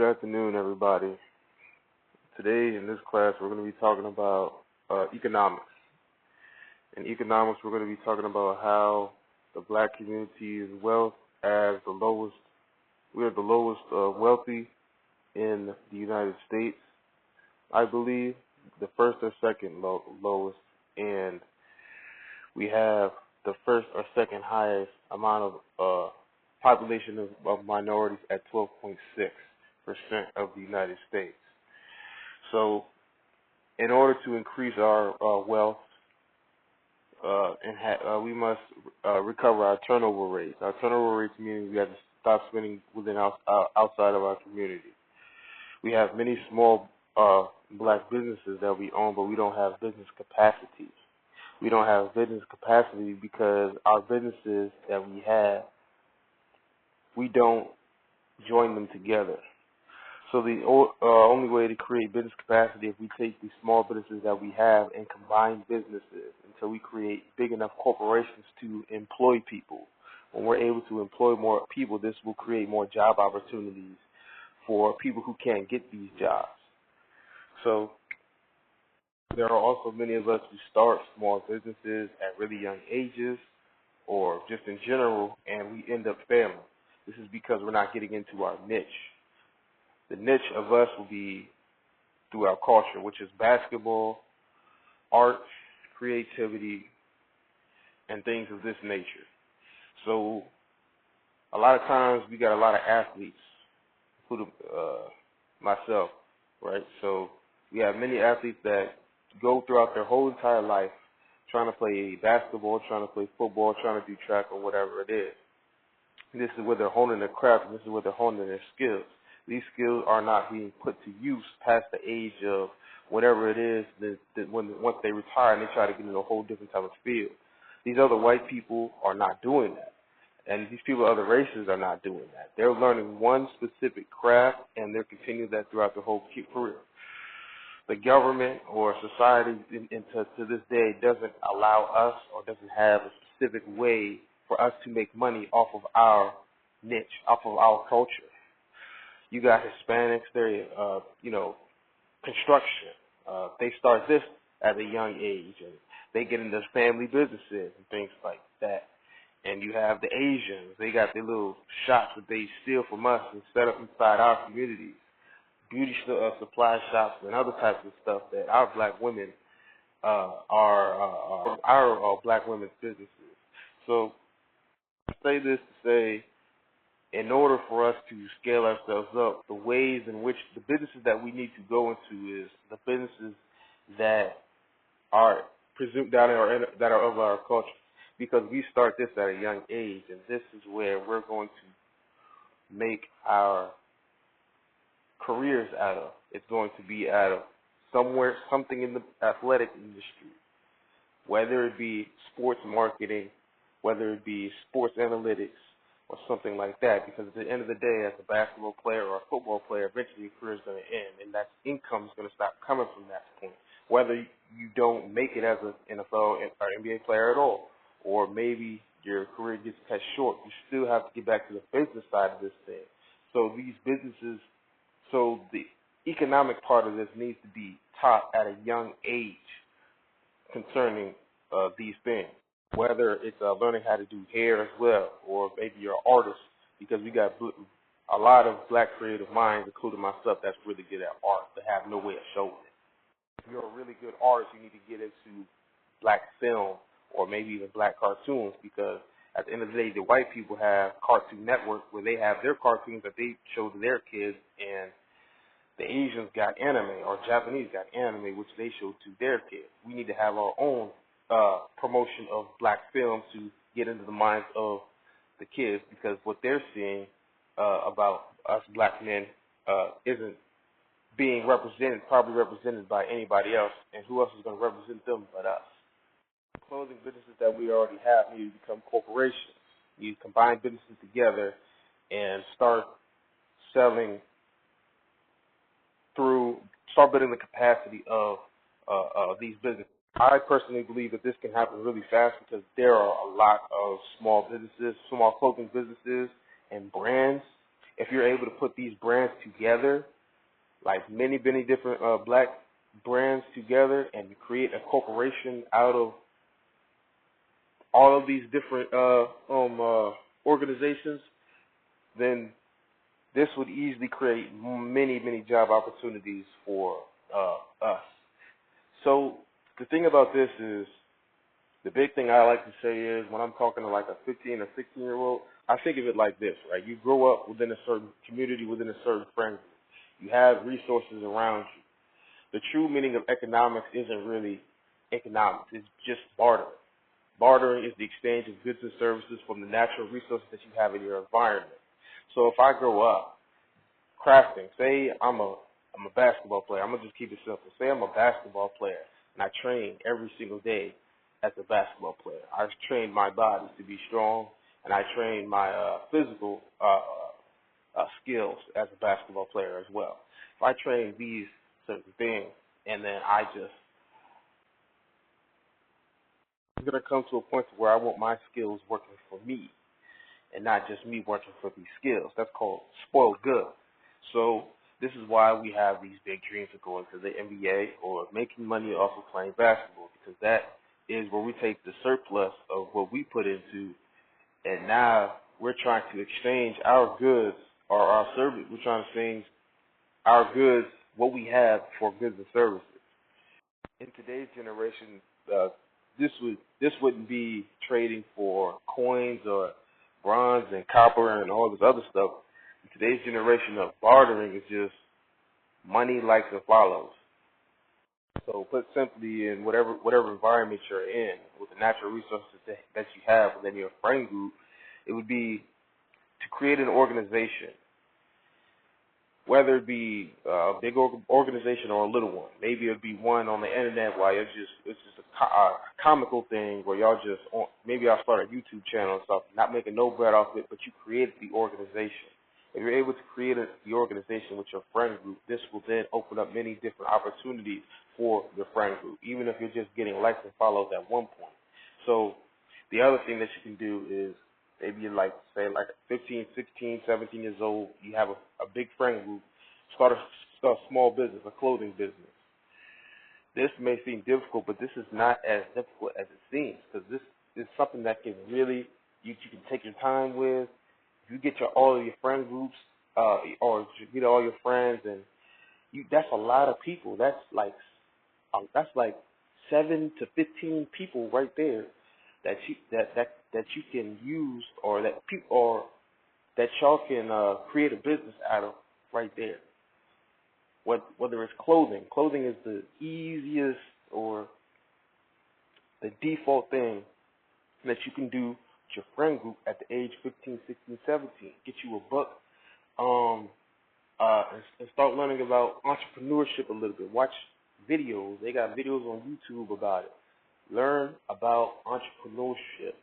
Good afternoon, everybody. Today in this class, we're going to be talking about economics. In economics, we're going to be talking about how the black community is wealth as the lowest. We are the lowest wealthy in the United States, I believe, the first or second lowest, and we have the first or second highest amount of population of minorities at 12.6% of the United States. So, in order to increase our wealth, we must recover our turnover rates. Our turnover rates meaning we have to stop spending outside of our community. We have many small black businesses that we own, but we don't have business capacity. We don't have business capacity because our businesses that we have, we don't join them together. So the only way to create business capacity is if we take these small businesses that we have and combine businesses until we create big enough corporations to employ people. When we're able to employ more people, this will create more job opportunities for people who can't get these jobs. So there are also many of us who start small businesses at really young ages or just in general, and we end up failing. This is because we're not getting into our niche. The niche of us will be through our culture, which is basketball, art, creativity, and things of this nature. So a lot of times we got a lot of athletes, including myself, right? So we have many athletes that go throughout their whole entire life trying to play basketball, trying to play football, trying to do track or whatever it is. This is where they're honing their craft, and this is where they're honing their skills. These skills are not being put to use past the age of whatever it is that once they retire and they try to get into a whole different type of field. These other white people are not doing that. And these people of other races are not doing that. They're learning one specific craft and they're continuing that throughout their whole career. The government or society to this day doesn't allow us or doesn't have a specific way for us to make money off of our niche, off of our culture. You got Hispanics, they're, construction. They start this at a young age, and they get into family businesses and things like that. And you have the Asians. They got their little shops that they steal from us and set up inside our communities. Beauty supply shops and other types of stuff that our black women our black women's businesses. So I say this to say, in order for us to scale ourselves up, the ways in which the businesses that we need to go into is the businesses that are presumed that are of our culture, because we start this at a young age, and this is where we're going to make our careers out of. It's going to be out of something in the athletic industry, whether it be sports marketing, whether it be sports analytics, or something like that, because at the end of the day, as a basketball player or a football player, eventually your career is going to end, and that income is going to stop coming from that point. Whether you don't make it as an NFL or NBA player at all, or maybe your career gets cut short, you still have to get back to the business side of this thing. So these businesses, so the economic part of this needs to be taught at a young age concerning these things. Whether it's learning how to do hair as well, or maybe you're an artist, because we got a lot of black creative minds, including myself, that's really good at art, but have no way of showing it. If you're a really good artist, you need to get into black film or maybe even black cartoons, because at the end of the day, the white people have Cartoon Network where they have their cartoons that they show to their kids, and the Asians got anime, or Japanese got anime, which they show to their kids. We need to have our own promotion of black film to get into the minds of the kids, because what they're seeing about us black men isn't being probably represented by anybody else, and who else is going to represent them but us? Clothing businesses that we already have need to become corporations. You combine businesses together and start building the capacity of these businesses. I personally believe that this can happen really fast because there are a lot of small businesses, small clothing businesses and brands if you're able to put these brands together, like many different black brands together, and create a corporation out of all of these different organizations, then this would easily create many job opportunities for us. So the thing about this is, the big thing I like to say is, when I'm talking to like a 15 or 16-year-old, I think of it like this, right? You grow up within a certain community, within a certain friend group. You have resources around you. The true meaning of economics isn't really economics. It's just bartering. Bartering is the exchange of goods and services from the natural resources that you have in your environment. So if I grow up crafting, say I'm a basketball player. I'm gonna just keep it simple. Say I'm a basketball player and I train every single day as a basketball player. I train my body to be strong, and I train my physical skills as a basketball player as well. If I train these certain things, and then I'm gonna come to a point where I want my skills working for me, and not just me working for these skills. That's called spoiled goods. So this is why we have these big dreams of going to the NBA or making money off of playing basketball, because that is where we take the surplus of what we put into, and now we're trying to exchange our goods or our service. We're trying to exchange our goods, what we have, for goods and services. In today's generation, this wouldn't be trading for coins or bronze and copper and all this other stuff. In today's generation of bartering, is just money likes and follows. So put simply, in whatever environment you're in, with the natural resources that you have within your friend group, it would be to create an organization, whether it be a big organization or a little one. Maybe it'd be one on the internet where it's just a comical thing where y'all just maybe I'll start a YouTube channel and stuff, not making no bread off it, but you created the organization. If you're able to create the organization with your friend group, this will then open up many different opportunities for your friend group, even if you're just getting likes and follows at one point. So the other thing that you can do is, maybe you're like, say, like 15, 16, 17 years old, you have a big friend group, start a small business, a clothing business. This may seem difficult, but this is not as difficult as it seems, because this is something that can really, you can take your time with. If you get all of your friend groups, or you get all your friends, and that's a lot of people. That's like 7 to 15 people right there that you can use, or that y'all can create a business out of right there. Whether it's clothing. Clothing is the easiest or the default thing that you can do with your friend group at the age 15, 16, 17. Get you a book, and start learning about entrepreneurship a little bit. Watch videos. They got videos on YouTube about it. Learn about entrepreneurship.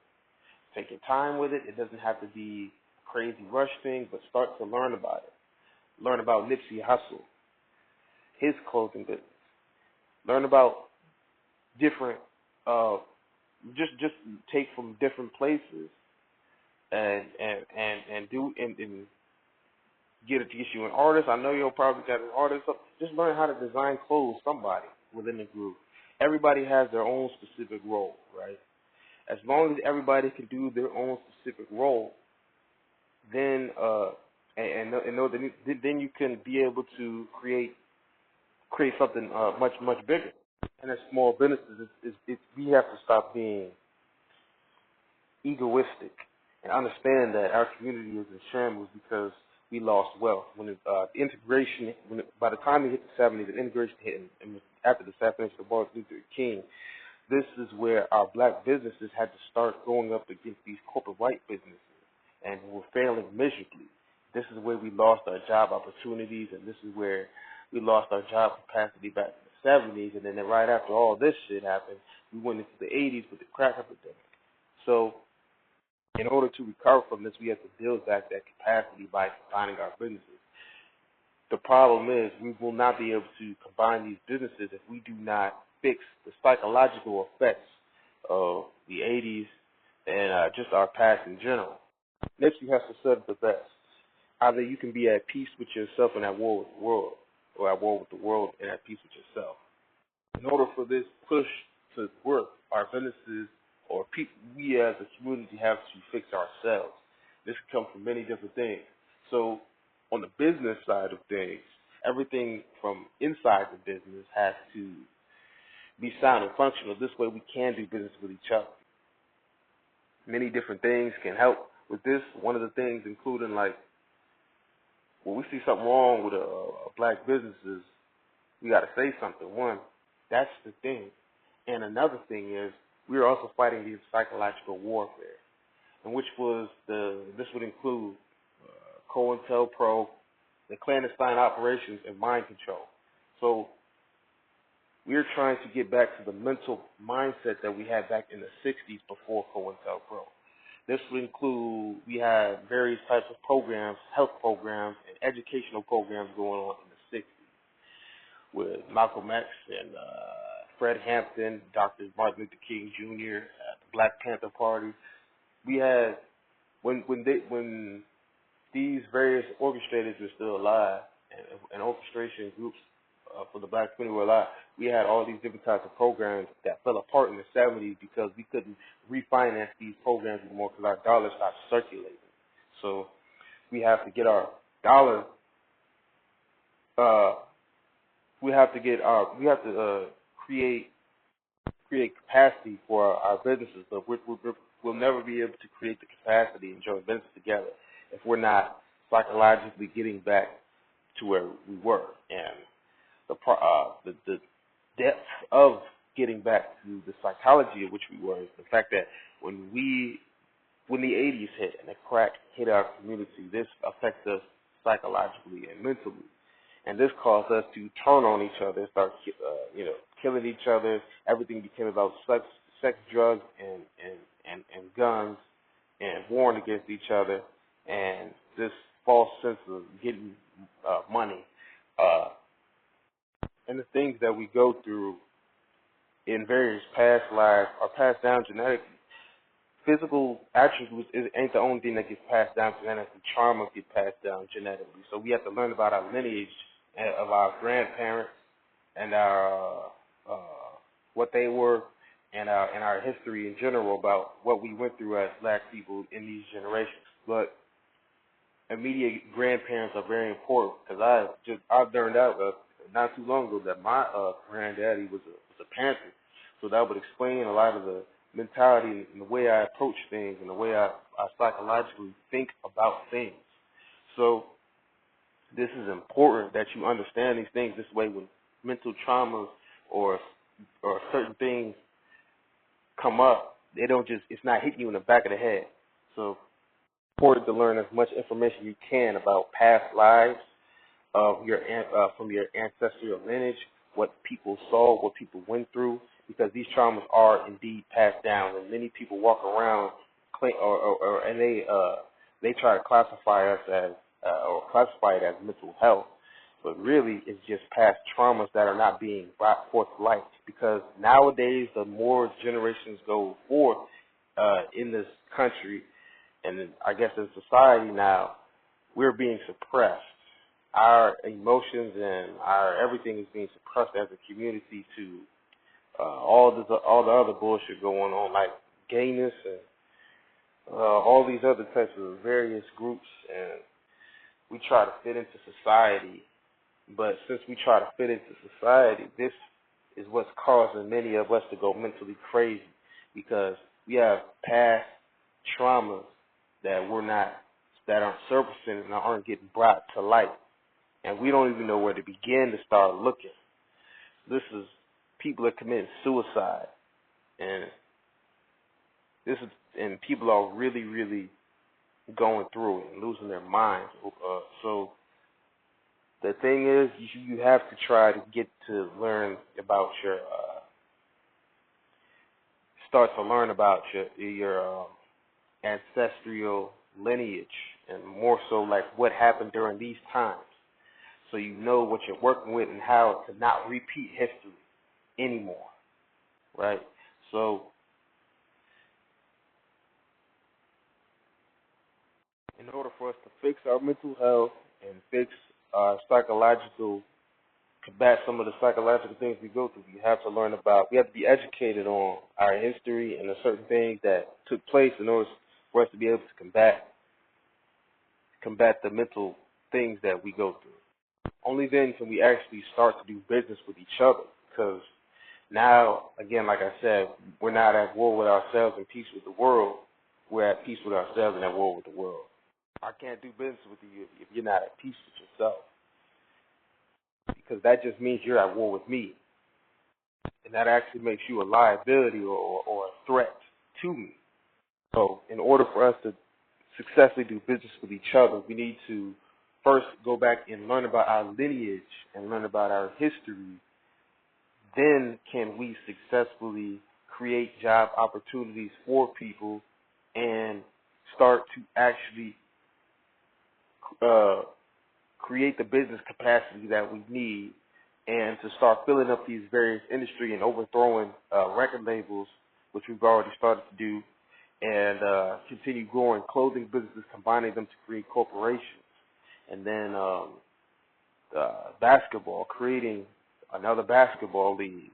Take your time with it. It doesn't have to be a crazy rush thing, but start to learn about it. Learn about Nipsey Hussle, his clothing business. Learn about different, just take from different places and get you an artist. I know you'll probably got an artist. So just learn how to design clothes. Somebody within the group. Everybody has their own specific role, right? As long as everybody can do their own specific role, then then you can be able to create something much bigger. And as small businesses, we have to stop being egoistic and understand that our community is in shambles because we lost wealth. When integration, by the time we hit the 70s, the integration hit, and after the assassination of Martin Luther King, this is where our black businesses had to start going up against these corporate white businesses, and were failing miserably. This is where we lost our job opportunities, and this is where we lost our job capacity back in the 70s, and then right after all this shit happened, we went into the 80s with the crack epidemic. So in order to recover from this, we have to build back that capacity by combining our businesses. The problem is we will not be able to combine these businesses if we do not fix the psychological effects of the 80s and just our past in general. Nipsey Hussle said it the best. Either you can be at peace with yourself and at war with the world, or at war with the world and at peace with yourself. In order for this push to work, our businesses or people, we as a community have to fix ourselves. This can come from many different things. So, on the business side of things, everything from inside the business has to be sound and functional. This way, we can do business with each other. Many different things can help with this. One of the things, including like when we see something wrong with a black businesses, we got to say something. One, that's the thing. And another thing is we are also fighting these psychological warfare, and this would include COINTELPRO, the clandestine operations, and mind control. So we're trying to get back to the mental mindset that we had back in the 60s before COINTELPRO. This would include, we had various types of programs, health programs, and educational programs going on in the 60s with Malcolm X and Fred Hampton, Dr. Martin Luther King Jr., the Black Panther Party. We had, when these various orchestrators were still alive and orchestration groups for the black community were alive, we had all these different types of programs that fell apart in the 70s because we couldn't refinance these programs anymore because our dollar stopped circulating. So we have to get our dollar. We have to create capacity for our businesses, but we'll never be able to create the capacity and join business together if we're not psychologically getting back to where we were. And the depth of getting back to the psychology of which we were is the fact that when the 80s hit and the crack hit our community, this affects us psychologically and mentally. And this caused us to turn on each other, start, killing each other. Everything became about sex, drugs, and guns, and warring against each other, and this false sense of getting money, and the things that we go through in various past lives are passed down genetically. Physical attributes ain't the only thing that gets passed down genetically. Trauma gets passed down genetically. So we have to learn about our lineage of our grandparents and our what they were, and our history in general about what we went through as black people in these generations. But immediate grandparents are very important because I learned out not too long ago that my granddaddy was a Panther, so that would explain a lot of the mentality and the way I approach things and the way I psychologically think about things. So this is important that you understand these things. This way, when mental traumas or certain things come up, it's not hitting you in the back of the head. So it's important to learn as much information you can about past lives of from your ancestral lineage, what people saw, what people went through, because these traumas are indeed passed down, and many people walk around and they try to classify us as or classify it as mental health, but really it's just past traumas that are not being brought forth to light. Because nowadays, the more generations go forth in this country, and I guess in society now, we're being suppressed. Our emotions and our everything is being suppressed as a community to all the other bullshit going on, like gayness and all these other types of various groups, and we try to fit into society. But since we try to fit into society, this is what's causing many of us to go mentally crazy, because we have past traumas that aren't surfacing and aren't getting brought to light, and we don't even know where to begin to start looking. People are committing suicide, and people are really, really going through it and losing their minds. So the thing is, you have to try to get to learn about start to learn about your ancestral lineage, and more so like what happened during these times, so you know what you're working with and how to not repeat history anymore, right? So In order for us to fix our mental health and fix our psychological, combat some of the psychological things we go through, we have to learn about, we have to be educated on our history and the certain things that took place in order for us to be able to combat the mental things that we go through. Only then can we actually start to do business with each other, because now, again, like I said, we're not at war with ourselves and peace with the world. We're at peace with ourselves and at war with the world. I can't do business with you if you're not at peace with yourself, because that just means you're at war with me, and that actually makes you a liability or a threat to me. So in order for us to successfully do business with each other, we need to first go back and learn about our lineage and learn about our history. Then can we successfully create job opportunities for people and start to actually create the business capacity that we need, and to start filling up these various industry and overthrowing record labels, which we've already started to do, and continue growing clothing businesses, combining them to create corporations. And then basketball, creating another basketball league.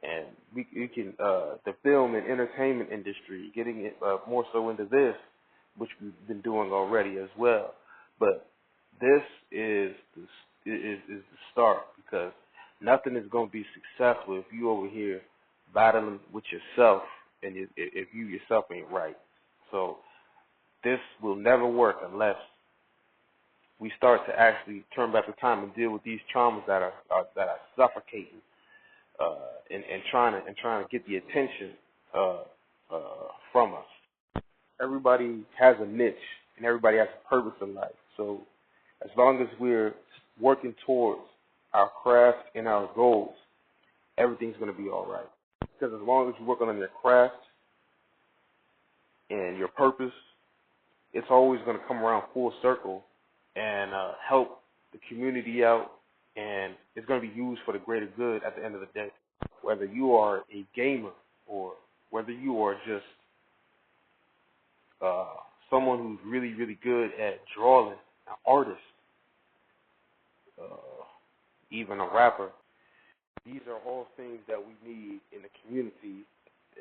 And we can, the film and entertainment industry, getting it more so into this, which we've been doing already as well. But this is the start, because nothing is going to be successful if you over here battling with yourself and if you yourself ain't right. So this will never work unless we start to actually turn back the time and deal with these traumas that are suffocating and trying to get the attention from us. Everybody has a niche and everybody has a purpose in life. So as long as we're working towards our craft and our goals, everything's going to be all right. Because as long as you're working on your craft and your purpose, it's always going to come around full circle and help the community out, and it's going to be used for the greater good at the end of the day. Whether you are a gamer or whether you are just someone who's really, really good at drawing, an artist, even a rapper, these are all things that we need in the community,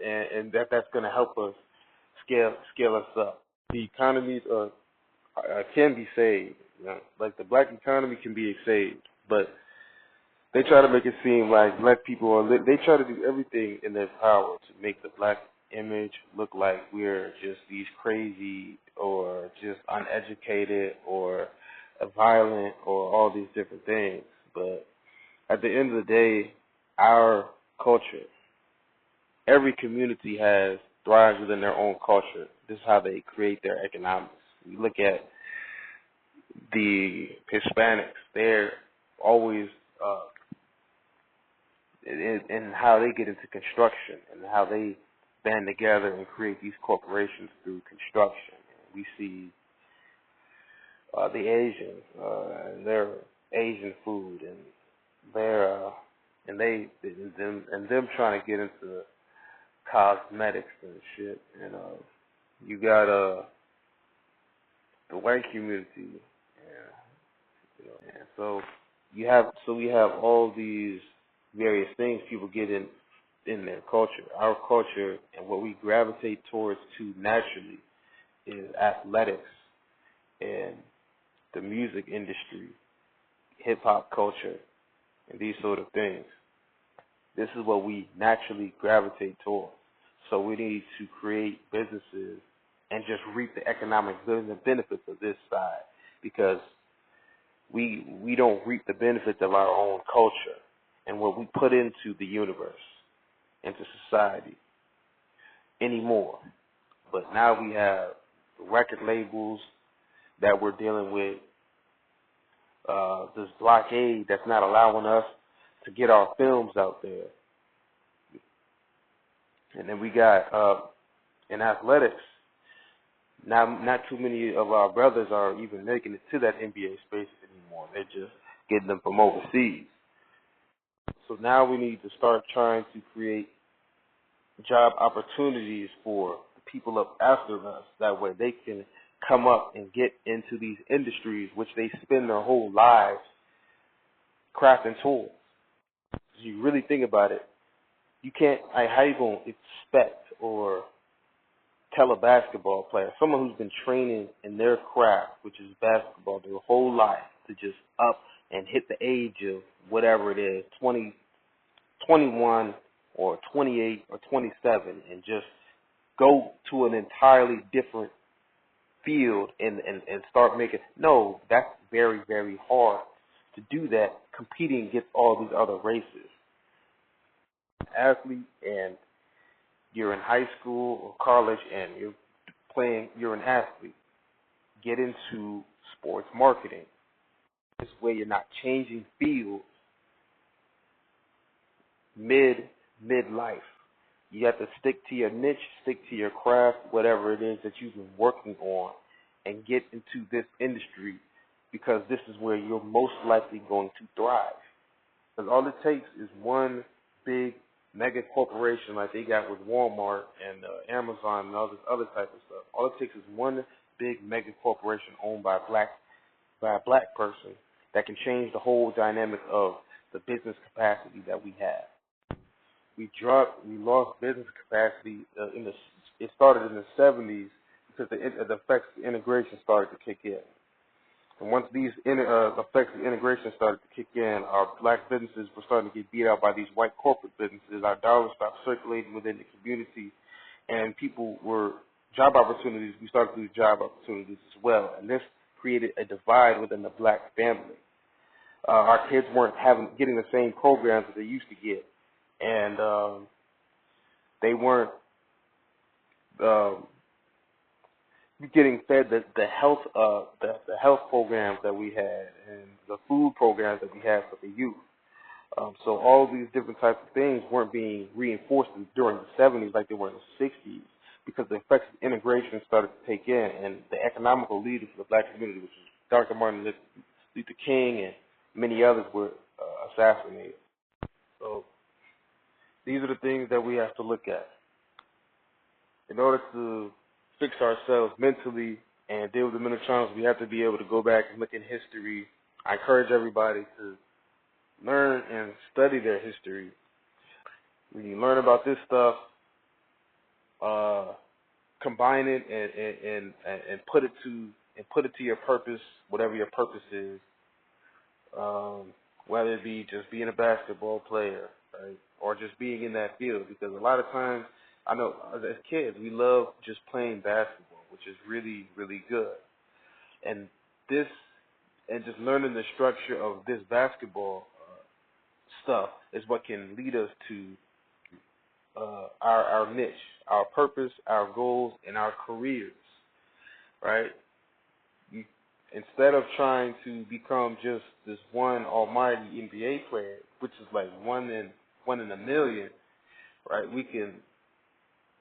and that's going to help us scale us up. The economies can be saved. You know, like the black economy can be saved, but they try to make it seem like black people are. They try to do everything in their power to make the black image look like we're just these crazy or just uneducated or violent or all these different things. But at the end of the day, our culture, every community thrives within their own culture. This is how they create their economics. We look at the Hispanics; they're always in how they get into construction and how they band together and create these corporations through construction. We see the Asians and their Asian food and their them trying to get into cosmetics and shit. And you got the white community, and so we have all these various things people get in their culture. Our culture and what we gravitate towards too naturally is athletics and the music industry, hip hop culture, and these sort of things. This is what we naturally gravitate towards. So we need to create businesses and just reap the economic goods and benefits of this side, because we don't reap the benefits of our own culture and what we put into the universe, into society anymore. But now we have record labels that we're dealing with, this blockade that's not allowing us to get our films out there. And then we got in athletics, now not too many of our brothers are even making it to that NBA space anymore. They're just getting them from overseas. So now we need to start trying to create job opportunities for the people up after us. That way they can come up and get into these industries, which they spend their whole lives crafting tools. If you really think about it, you can't, like, how you going to expect or tell a basketball player, someone who's been training in their craft, which is basketball, their whole life, to just up and hit the age of whatever it is, 20, 21 or 28 or 27, and just go to an entirely different field and start making, no, that's very, very hard to do that, competing against all these other races. Athlete, and you're in high school or college and you're an athlete, get into sports marketing. This way you're not changing fields midlife. You have to stick to your niche, stick to your craft, whatever it is that you've been working on, and get into this industry, because this is where you're most likely going to thrive. Because all it takes is one big mega corporation like they got with Walmart and Amazon and all this other type of stuff. All it takes is one big mega corporation owned by a black person that can change the whole dynamic of the business capacity that we have. We lost business capacity it started in the 70s because the effects of integration started to kick in. And once these effects of integration started to kick in, our black businesses were starting to get beat out by these white corporate businesses. Our dollars stopped circulating within the community, and job opportunities, we started to lose job opportunities as well. And this created a divide within the black family. Our kids weren't getting the same programs that they used to get, and they weren't getting fed the health programs that we had and the food programs that we had for the youth. So all these different types of things weren't being reinforced during the 70s like they were in the 60s, because the effects of integration started to take in, and the economical leaders of the black community, which was Dr. Martin Luther King and many others, were assassinated. So these are the things that we have to look at. In order to fix ourselves mentally and deal with the mental challenges, we have to be able to go back and look in history. I encourage everybody to learn and study their history. When you learn about this stuff, combine it and put it to your purpose, whatever your purpose is. Whether it be just being a basketball player, right, or just being in that field, because a lot of times, I know as kids, we love just playing basketball, which is really, really good. And just learning the structure of this basketball stuff is what can lead us to our niche, our purpose, our goals, and our careers, right? Instead of trying to become just this one almighty NBA player, which is like one in a million, right? We can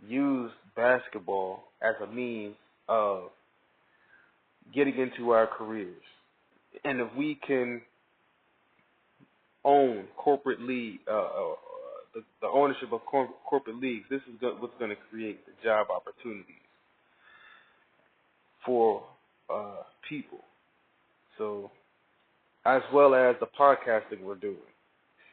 use basketball as a means of getting into our careers. And if we can own corporate league, the ownership of corporate leagues, this is what's going to create the job opportunities for people. So, as well as the podcasting we're doing,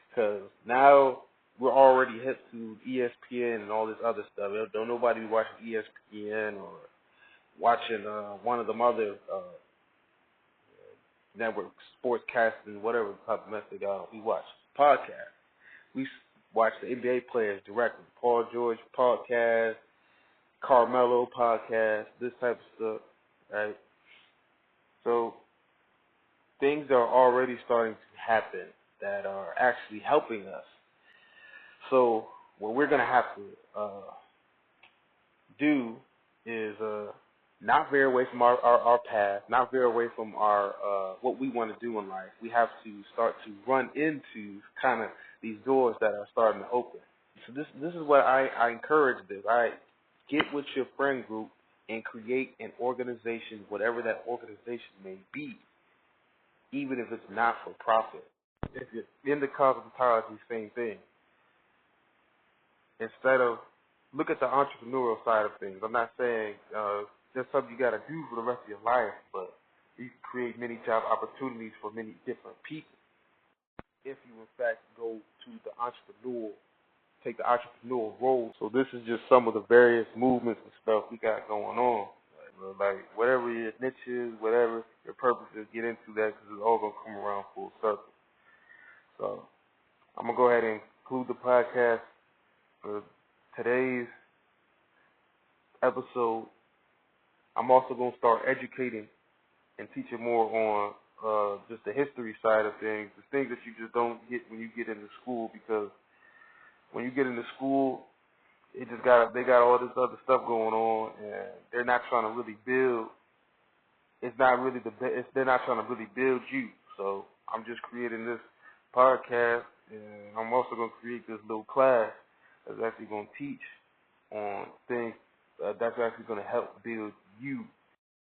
because now we're already hip to ESPN and all this other stuff. Don't nobody be watching ESPN or watching one of them other networks, sportscasting, whatever type of mess they got. We watch podcasts. We watch the NBA players directly. Paul George podcast, Carmelo podcast, this type of stuff, right? So things are already starting to happen that are actually helping us. So what we're going to have to do is not veer away from our path, not veer away from our what we want to do in life. We have to start to run into kind of these doors that are starting to open. So this is what I encourage this. I get with your friend group and create an organization, whatever that organization may be, even if it's not for profit. If you're into cosmetology, same thing. Instead of look at the entrepreneurial side of things. I'm not saying just something you got to do for the rest of your life, but you can create many job opportunities for many different people if you in fact go to the entrepreneur, take the entrepreneurial role. So this is just some of the various movements and stuff we got going on. Like whatever your niche is, whatever your purpose is, get into that because it's all gonna come around full circle. So I'm gonna go ahead and conclude the podcast for today's episode. I'm also gonna start educating and teaching more on just the history side of things, the things that you just don't get when you get into school, because when you get into school, they got all this other stuff going on, and they're not trying to really build. It's not really they're not trying to really build you. So I'm just creating this podcast, and I'm also gonna create this little class that's actually gonna teach on things that's actually gonna help build you